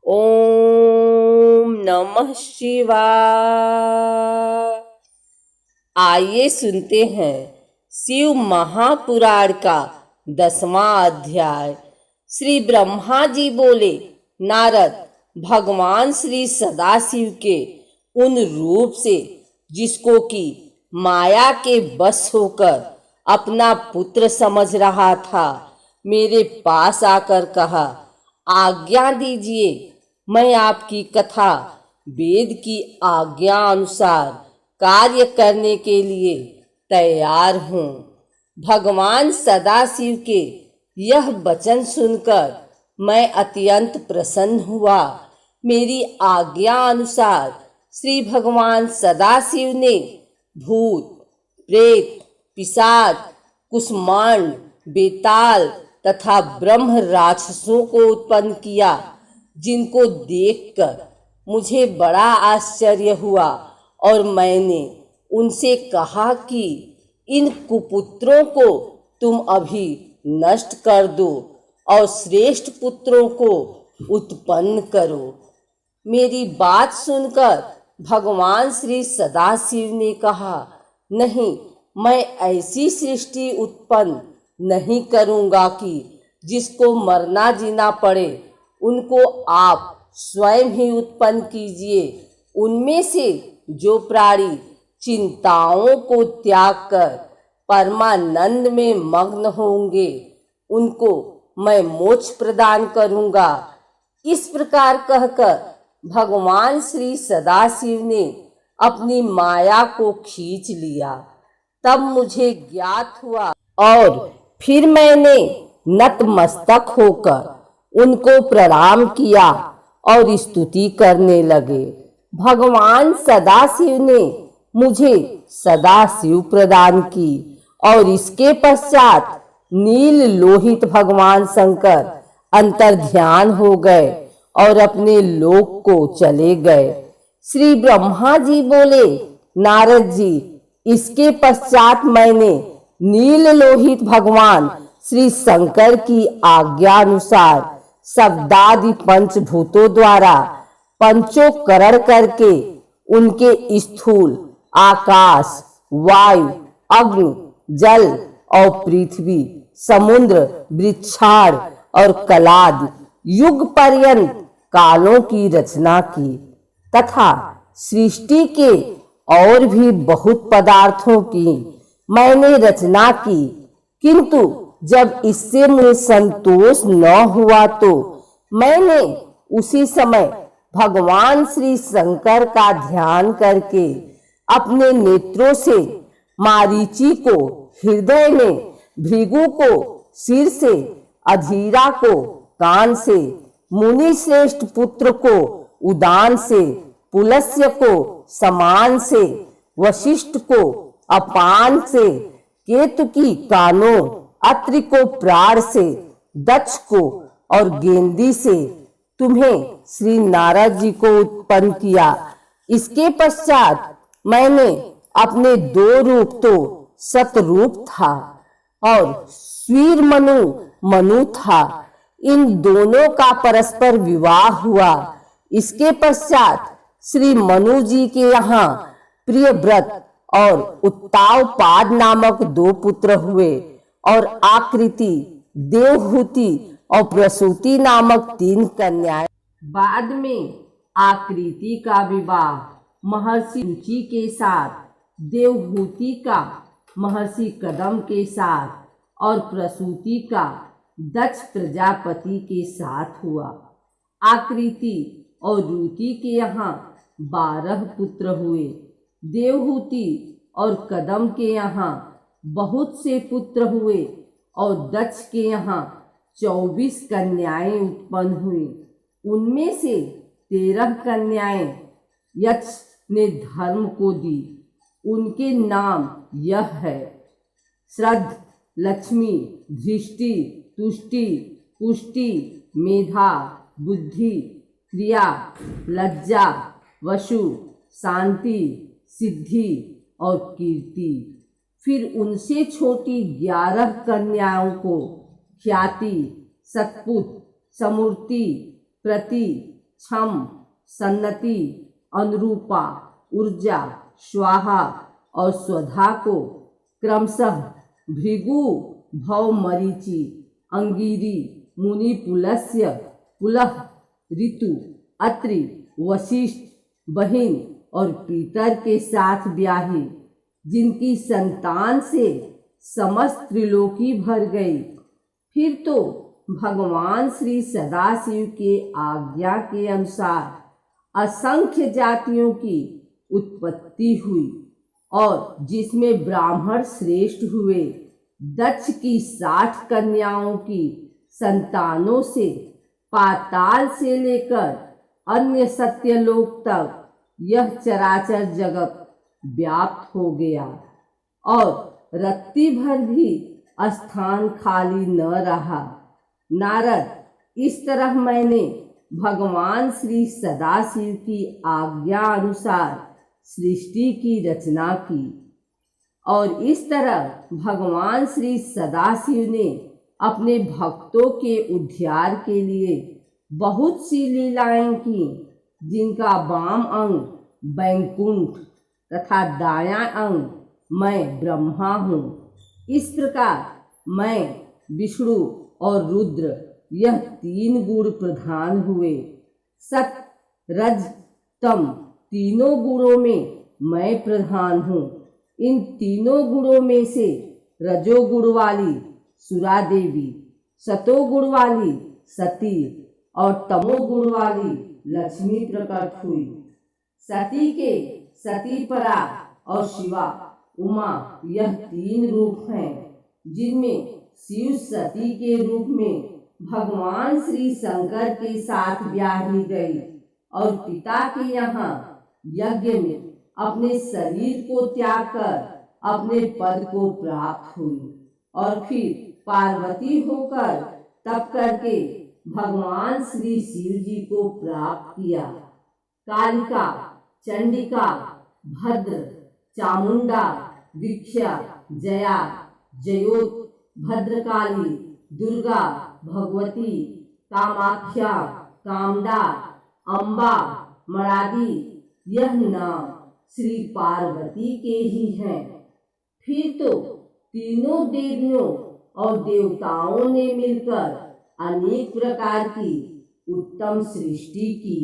ओम नमः शिवाय। आइए सुनते हैं शिव महापुराण का 10वां अध्याय। श्री ब्रह्मा जी बोले, नारद, भगवान श्री सदाशिव के उन रूप से जिसको कि माया के बस होकर अपना पुत्र समझ रहा था, मेरे पास आकर कहा, आज्ञा दीजिए, मैं आपकी कथा वेद की आज्ञा अनुसार कार्य करने के लिए तैयार हूँ। भगवान सदाशिव के यह वचन सुनकर मैं अत्यंत प्रसन्न हुआ। मेरी आज्ञा अनुसार श्री भगवान सदाशिव ने भूत, प्रेत, पिशाच, कुष्मांड, बेताल तथा ब्रह्म राक्षसों को उत्पन्न किया, जिनको देखकर मुझे बड़ा आश्चर्य हुआ और मैंने उनसे कहा कि इन कुपुत्रों को तुम अभी नष्ट कर दो और श्रेष्ठ पुत्रों को उत्पन्न करो। मेरी बात सुनकर भगवान श्री सदाशिव ने कहा, नहीं, मैं ऐसी सृष्टि उत्पन्न नहीं करूँगा कि जिसको मरना जीना पड़े। उनको आप स्वयं ही उत्पन्न कीजिए। उनमें से जो प्राणी चिंताओं को त्याग कर परमानंद में मग्न होंगे, उनको मैं मोक्ष प्रदान करूँगा। इस प्रकार कहकर भगवान श्री सदाशिव ने अपनी माया को खींच लिया। तब मुझे ज्ञात हुआ और फिर मैंने नतमस्तक होकर उनको प्रणाम किया और स्तुति करने लगे। भगवान सदाशिव ने मुझे सदाशिव प्रदान की और इसके पश्चात नील लोहित भगवान शंकर अंतर्ध्यान हो गए और अपने लोक को चले गए। श्री ब्रह्मा जी बोले, नारद जी, इसके पश्चात मैंने नील लोहित भगवान श्री शंकर की आज्ञा अनुसार शब्दादि पंचभूतों द्वारा पंचोकरण करके उनके स्थूल आकाश, वायु, अग्नि, जल और पृथ्वी, समुद्र, वृक्षाड़ और कलाद युग पर्यंत कालों की रचना की तथा सृष्टि के और भी बहुत पदार्थों की मैंने रचना की। किंतु जब इससे मुझे संतोष न हुआ तो मैंने उसी समय भगवान श्री शंकर का ध्यान करके अपने नेत्रों से मारीची को हृदय में, भृगु को सिर से, अधीरा को कान से, मुनि श्रेष्ठ पुत्र को उदान से, पुलस्त्य को समान से, वशिष्ठ को अपान से, केतुकी कानों, अत्रि को प्राण से, दक्ष को और गेंदी से तुम्हें श्री नारद जी को उत्पन्न किया। इसके पश्चात मैंने अपने दो रूप तो सतरूप था और स्वीर मनु था। इन दोनों का परस्पर विवाह हुआ। इसके पश्चात श्री मनु जी के यहाँ प्रियव्रत और उत्तावपाद नामक दो पुत्र हुए और आकृति, देवहूति और प्रसूति नामक 3 कन्याएं। बाद में आकृति का विवाह महर्षि रुचि के साथ, देवहूति का महर्षि कदम के साथ और प्रसूति का दक्ष प्रजापति के साथ हुआ। आकृति और रुचि के यहाँ 12 पुत्र हुए। देवहूति और कदम के यहाँ बहुत से पुत्र हुए और दक्ष के यहाँ 24 कन्याएं उत्पन्न हुई। उनमें से 13 कन्याएं यक्ष ने धर्म को दी। उनके नाम यह है: श्रद्ध, लक्ष्मी, धृष्टि, तुष्टि, पुष्टि, मेधा, बुद्धि, क्रिया, लज्जा, वशु, शांति, सिद्धि और कीर्ति। फिर उनसे छोटी 11 कन्याओं को ख्याति, सत्पुत, समूर्ति, प्रति, क्षम, सन्नति, अनुरूपा, ऊर्जा, स्वाहा और स्वधा को क्रमशः भृगु, भव मरीचि, अंगिरी, मुनि पुलस्य, पुलह, ऋतु, अत्रि, वशिष्ठ, बहिन और पीतर के साथ ब्याही, जिनकी संतान से समस्त त्रिलोकी भर गई। फिर तो भगवान श्री सदाशिव के आज्ञा के अनुसार असंख्य जातियों की उत्पत्ति हुई और जिसमें ब्राह्मण श्रेष्ठ हुए। दक्ष की 60 कन्याओं की संतानों से पाताल से लेकर अन्य सत्यलोक तक यह चराचर जगत व्याप्त हो गया और रत्ती भर भी स्थान खाली न रहा। नारद, इस तरह मैंने भगवान श्री सदाशिव की आज्ञा अनुसार सृष्टि की रचना की और इस तरह भगवान श्री सदाशिव ने अपने भक्तों के उद्धार के लिए बहुत सी लीलाएं की, जिनका वाम अंग वैकुंठ तथा दायां अंग मैं ब्रह्मा हूँ। इस प्रकार मैं, विष्णु और रुद्र यह 3 गुण प्रधान हुए। सत, रज, तम तीनों गुणों में मैं प्रधान हूँ। इन तीनों गुणों में से रजोगुण वाली सुरा देवी, सतोगुण वाली सती और तमोगुण वाली लक्ष्मी प्रकट हुई। सती के सतीपरा और शिवा, उमा यह 3 रूप हैं, जिनमें शिव सती के रूप में भगवान श्री शंकर के साथ ब्याही गई और पिता के यहाँ यज्ञ में अपने शरीर को त्याग कर अपने पद को प्राप्त हुई और फिर पार्वती होकर तप करके भगवान श्री शिव जी को प्राप्त किया। कालिका, चंडिका, भद्र, चामुंडा, विख्या, जया, जयोत, भद्रकाली, दुर्गा, भगवती, कामाख्या, कामदा, अम्बा, मरादी यह नाम श्री पार्वती के ही हैं। फिर तो तीनों देवियों और देवताओं ने मिलकर अनेक प्रकार की उत्तम सृष्टि की।